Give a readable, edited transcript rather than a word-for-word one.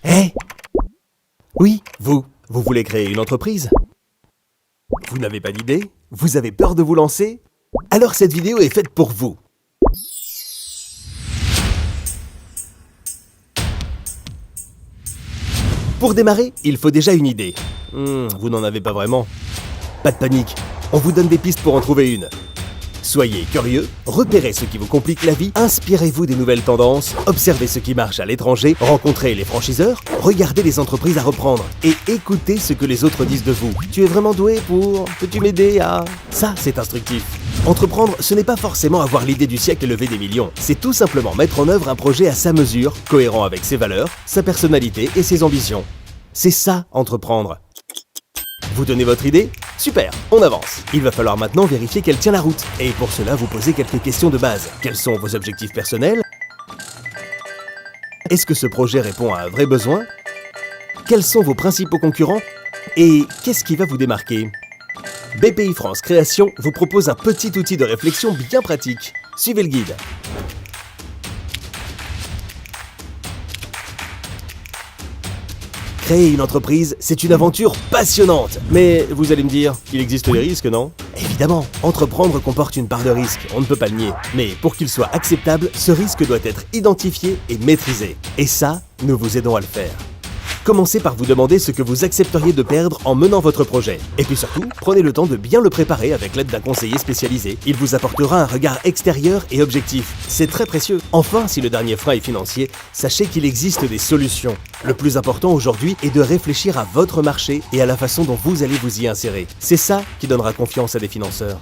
Hé! Oui, vous voulez créer une entreprise? Vous n'avez pas d'idée? Vous avez peur de vous lancer? Alors cette vidéo est faite pour vous. Pour démarrer, il faut déjà une idée. Vous n'en avez pas vraiment. Pas de panique, on vous donne des pistes pour en trouver une. Soyez curieux, repérez ce qui vous complique la vie, inspirez-vous des nouvelles tendances, observez ce qui marche à l'étranger, rencontrez les franchiseurs, regardez les entreprises à reprendre et écoutez ce que les autres disent de vous. Tu es vraiment doué pour... Peux-tu m'aider à... Ça, c'est instructif. Entreprendre, ce n'est pas forcément avoir l'idée du siècle et lever des millions. C'est tout simplement mettre en œuvre un projet à sa mesure, cohérent avec ses valeurs, sa personnalité et ses ambitions. C'est ça, entreprendre. Vous donnez votre idée? Super, on avance. Il va falloir maintenant vérifier qu'elle tient la route. Et pour cela, vous posez quelques questions de base. Quels sont vos objectifs personnels? Est-ce que ce projet répond à un vrai besoin? Quels sont vos principaux concurrents? Et qu'est-ce qui va vous démarquer? BPI France Création vous propose un petit outil de réflexion bien pratique. Suivez le guide. Créer une entreprise, c'est une aventure passionnante. Mais vous allez me dire, il existe des risques, non? Évidemment, entreprendre comporte une part de risque, on ne peut pas le nier. Mais pour qu'il soit acceptable, ce risque doit être identifié et maîtrisé. Et ça, nous vous aidons à le faire. Commencez par vous demander ce que vous accepteriez de perdre en menant votre projet. Et puis surtout, prenez le temps de bien le préparer avec l'aide d'un conseiller spécialisé. Il vous apportera un regard extérieur et objectif. C'est très précieux. Enfin, si le dernier frein est financier, sachez qu'il existe des solutions. Le plus important aujourd'hui est de réfléchir à votre marché et à la façon dont vous allez vous y insérer. C'est ça qui donnera confiance à des financeurs.